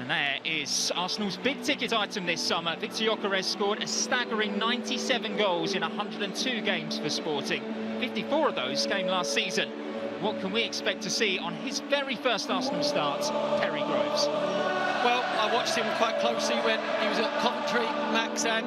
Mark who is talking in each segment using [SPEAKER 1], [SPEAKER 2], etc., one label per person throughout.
[SPEAKER 1] And there is Arsenal's big-ticket item this summer. Victor Gyökeres scored a staggering 97 goals in 102 games for Sporting. 54 of those came last season. What can we expect to see on his very first Arsenal start, Perry Groves?
[SPEAKER 2] Well, I watched him quite closely when he was at Coventry, Max, and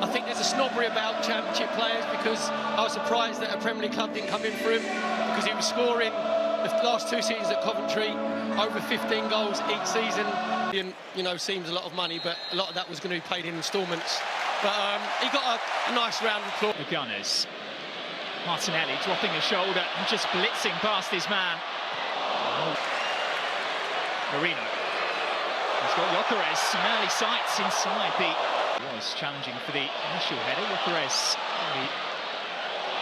[SPEAKER 2] I think there's a snobbery about Championship players, because I was surprised that a Premier League club didn't come in for him, because he was scoring the last 2 seasons at Coventry over 15 goals each season. You know, seems a lot of money, but a lot of that was going to be paid in instalments. But he got a nice round of applause.
[SPEAKER 1] The Gunners. Martinelli dropping a shoulder and just blitzing past his man. Marino. He's got Gyökeres, some early sights inside the... was challenging for the initial header. Gyökeres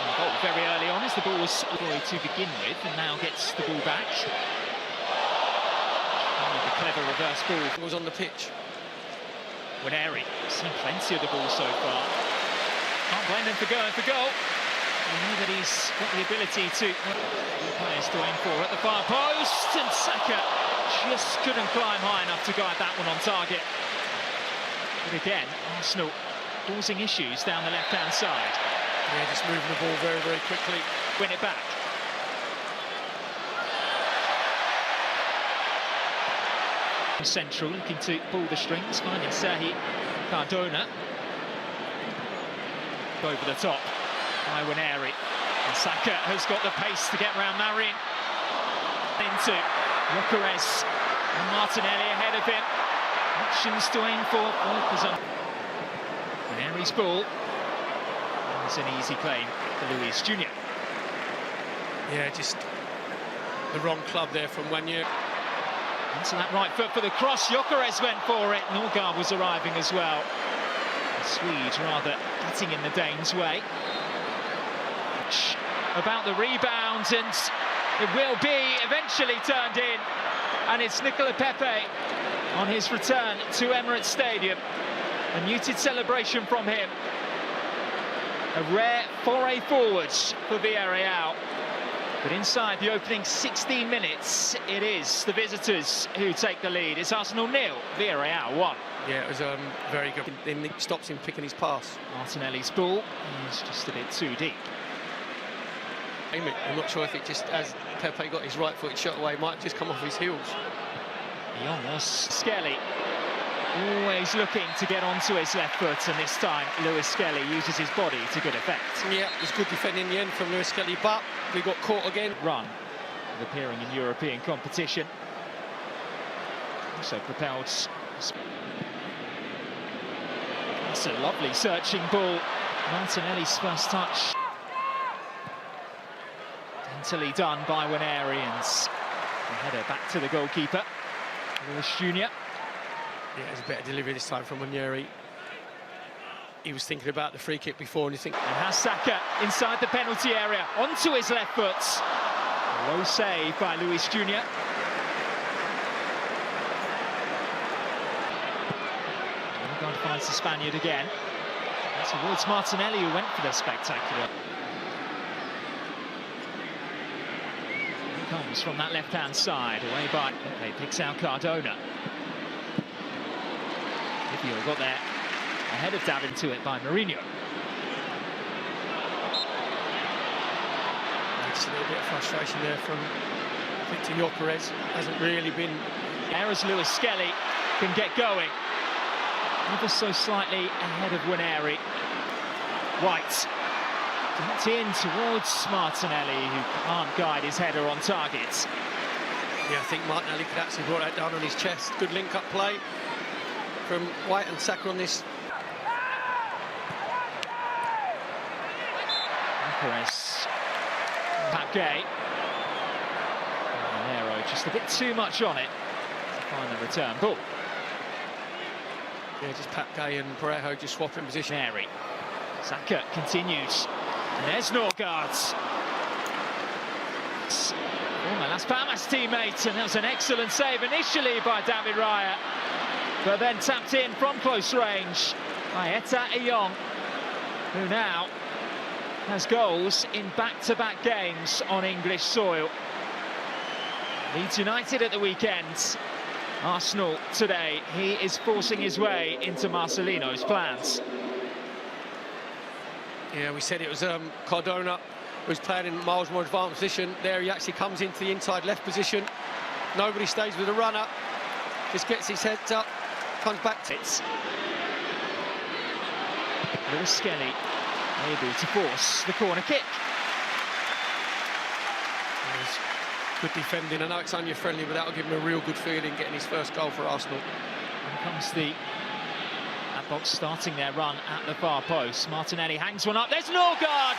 [SPEAKER 1] involved very early on as the ball was deployed to begin with, and now gets the ball back. The clever reverse ball.
[SPEAKER 2] It was on the pitch.
[SPEAKER 1] Winneri, seen plenty of the ball so far. Can't blame him for going for goal. You know that he's got the ability to... Players to aim for at the far post, and Saka just couldn't climb high enough to guide that one on target. But again, Arsenal causing issues down the left-hand side.
[SPEAKER 2] Yeah, just moving the ball very, very quickly.
[SPEAKER 1] Win it back. Central, looking to pull the strings, finding Sergi Cardona. Over the top by Winneri. And Saka has got the pace to get round Marin. Into Gyökeres and Martinelli ahead of him. Options to aim for. Winneri's ball. It's an easy play for Luis Jr.
[SPEAKER 2] Yeah, just the wrong club there from Wanyeri.
[SPEAKER 1] Into that right foot for the cross. Gyökeres went for it. Norgard was arriving as well. The Swede rather getting in the Danes' way. About the rebound, and it will be eventually turned in. And it's Nicola Pepe on his return to Emirates Stadium. A muted celebration from him. A rare foray forward for Villarreal. But inside the opening 16 minutes, it is the visitors who take the lead. It's Arsenal 0, Villarreal 1.
[SPEAKER 2] Yeah, it was very good. Then it stops him picking his pass.
[SPEAKER 1] Martinelli's ball is just a bit too deep.
[SPEAKER 2] I'm not sure if it just, as Pepe got his right foot shot away, might just come off his heels.
[SPEAKER 1] Jonas Skelly, always looking to get onto his left foot, and this time Lewis Skelly uses his body to good effect.
[SPEAKER 2] Yeah, it was good defending in the end from Lewis Skelly, but we got caught again.
[SPEAKER 1] Run of appearing in European competition. Also propelled. That's a lovely searching ball. Martinelli's first touch. Daintily done by Winneri, and the header back to the goalkeeper, Lewis Jr.
[SPEAKER 2] Yeah, it was a better delivery this time from Wanyeri. He was thinking about the free kick before, and you think...
[SPEAKER 1] And has Saka inside the penalty area, onto his left foot. A low save by Luis Jr. Norgard finds the Spaniard again. Towards Martinelli, who went for the spectacular. Here comes from that left-hand side, away by... Pepe picks out Cardona. Villarreal got there ahead of David to it by Mourinho.
[SPEAKER 2] Just a little bit of frustration there from Victor Gyökeres. Hasn't really been...
[SPEAKER 1] As Lewis Skelly can get going, ever so slightly ahead of Winneri. White dipped in towards Martinelli, who can't guide his header on target.
[SPEAKER 2] Yeah, I think Martinelli could actually brought that down on his chest. Good link-up play from White and Saka on this.
[SPEAKER 1] Gyökeres, Pape, Romero just a bit too much on it to find the return ball.
[SPEAKER 2] Yeah, just Pape and Parejo just swapping position.
[SPEAKER 1] Mary, Saka continues, and there's Norgard. Former Las Palmas teammate, and that was an excellent save initially by David Raya, but then tapped in from close range by Eta Eyong, who now has goals in back-to-back games on English soil. Leeds United at the weekend Arsenal today, he is forcing his way into Marcelino's plans.
[SPEAKER 2] Yeah, we said it was Cardona who's playing in miles more advanced position. There he actually comes into the inside left position. Nobody stays with the runner. Just gets his head up, comes back to
[SPEAKER 1] it. Lewis Skelly able to force the corner kick.
[SPEAKER 2] Good defending. I know it's Anya-friendly, but that'll give him a real good feeling getting his first goal for Arsenal.
[SPEAKER 1] Here comes the box starting their run at the far post. Martinelli hangs one up. There's Norgard!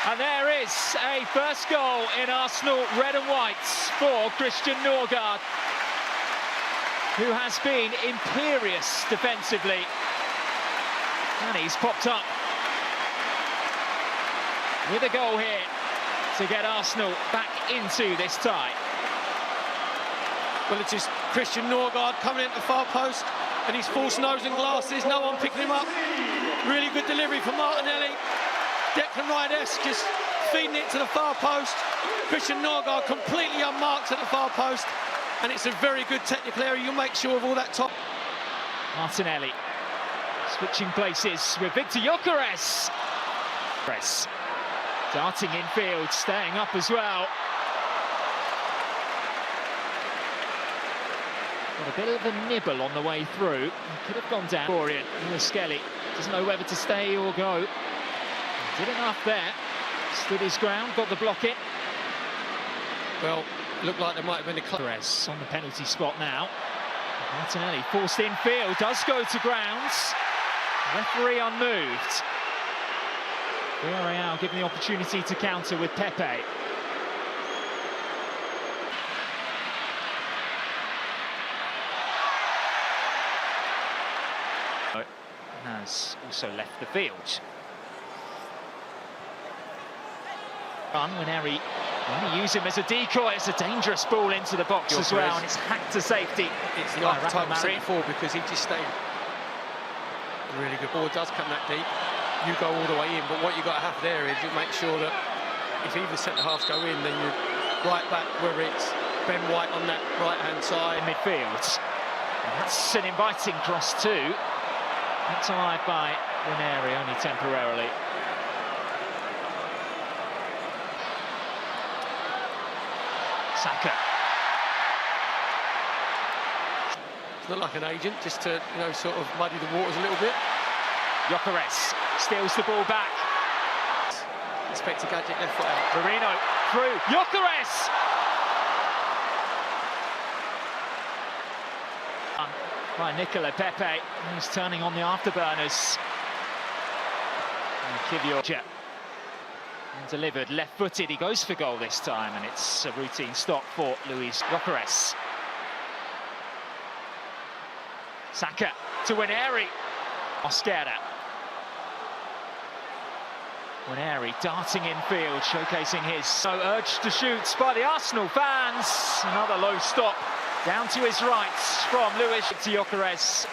[SPEAKER 1] And there is a first goal in Arsenal red and whites for Christian Norgard, who has been imperious defensively. And he's popped up with a goal here to get Arsenal back into this tie.
[SPEAKER 2] Well, it's just Christian Norgard coming into the far post, and he's false nose and glasses, no one picking him up. Really good delivery from Martinelli. Declan Rice just feeding it to the far post. Christian Norgard completely unmarked at the far post, and it's a very good technical area. You'll make sure of all that top.
[SPEAKER 1] Martinelli switching places with Victor Gyökeres. Darting infield, staying up as well. Got a bit of a nibble on the way through. He could have gone down. Lewis Skelly doesn't know whether to stay or go. He did enough there. Stood his ground, got the block in.
[SPEAKER 2] Well, looked like there might have been a
[SPEAKER 1] Gyökeres on the penalty spot now. Martinelli forced infield, does go to grounds. Referee unmoved. Villarreal given the opportunity to counter with Pepe. Has also left the field. When Harry only use him as a decoy, it's a dangerous ball into the box as well, and it's hacked to safety.
[SPEAKER 2] It's the archetype of centre-forward because he just stayed. Really good ball, does come that deep. You go all the way in, but what you've got to have there is you make sure that if either centre-halves go in, then you're right back, whether it's Ben White on that right-hand side.
[SPEAKER 1] In midfield. And that's an inviting cross too. That's alive by Ranieri, only temporarily. Saka.
[SPEAKER 2] It's not like an agent, just to, you know, sort of muddy the waters a little bit.
[SPEAKER 1] Gyökeres steals the ball back.
[SPEAKER 2] Inspector Gadget left foot out.
[SPEAKER 1] Marino through. Gyökeres! By Nicola Pepe. He's turning on the afterburners. Kivior. And delivered left-footed. He goes for goal this time, and it's a routine stop for Luis Gyökeres. Saka to Ranieri. Mosquera. Ranieri darting infield, showcasing his urge to shoot by the Arsenal fans. Another low stop down to his right from Luis Gyökeres.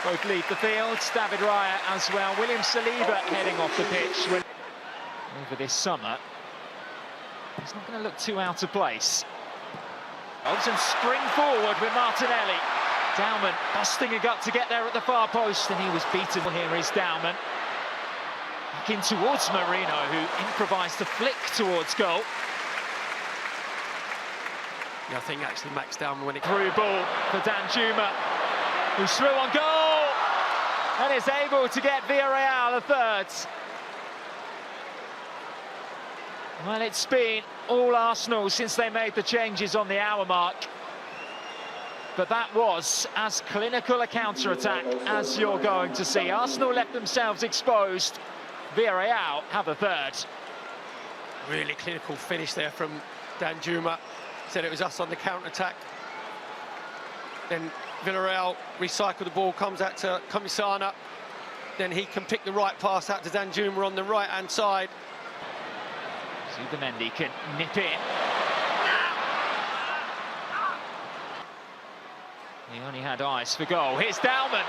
[SPEAKER 1] Both leave the field. David Raya as well. William Saliba heading off the pitch over this summer. He's not going to look too out of place. And spring forward with Martinelli. Dauman busting a gut to get there at the far post, and he was beaten. Here is Dauman. Back in towards Marino, who improvised a flick towards goal.
[SPEAKER 2] Yeah, I think actually Max Dauman when it
[SPEAKER 1] through ball for Danjuma, who's through on goal and is able to get Villarreal a third. Well, it's been all Arsenal since they made the changes on the hour mark. But that was as clinical a counter-attack as you're going to see. Arsenal left themselves exposed. Villarreal have a third.
[SPEAKER 2] Really clinical finish there from Danjuma. Said it was us on the counter-attack. Then Villarreal recycle the ball, comes out to Comisana. Then he can pick the right pass out to Danjuma on the right-hand side.
[SPEAKER 1] Zubimendi can nip in. He only had eyes for goal. Here's Dauman.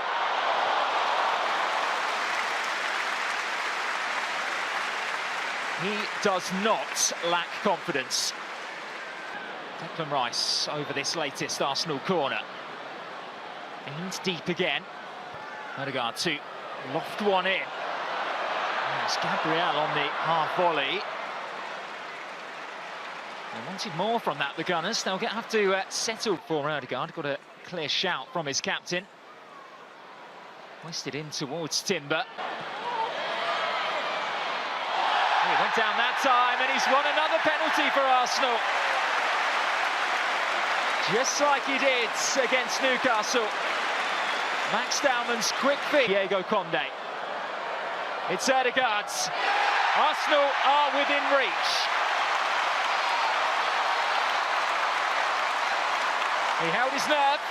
[SPEAKER 1] He does not lack confidence. Declan Rice over this latest Arsenal corner. Aimed deep again. Odegaard to loft one in. There's Gabriel on the half volley. They wanted more from that, the Gunners. They'll have to settle for Odegaard. Got a clear shout from his captain. Hoisted in towards Timber. He went down that time, and he's won another penalty for Arsenal. Just like he did against Newcastle. Max Dowman's quick feet. Diego Conde. It's Odegaard's. Arsenal are within reach. He held his nerve.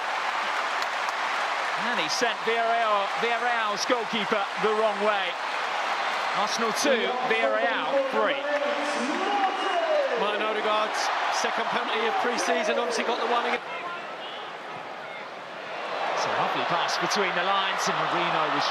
[SPEAKER 1] And he sent Villarreal's goalkeeper the wrong way. Arsenal 2, Villarreal 3.
[SPEAKER 2] Martin Odegaard's second penalty of pre-season, obviously got the one again.
[SPEAKER 1] It's a lovely pass between the lines, and Marino was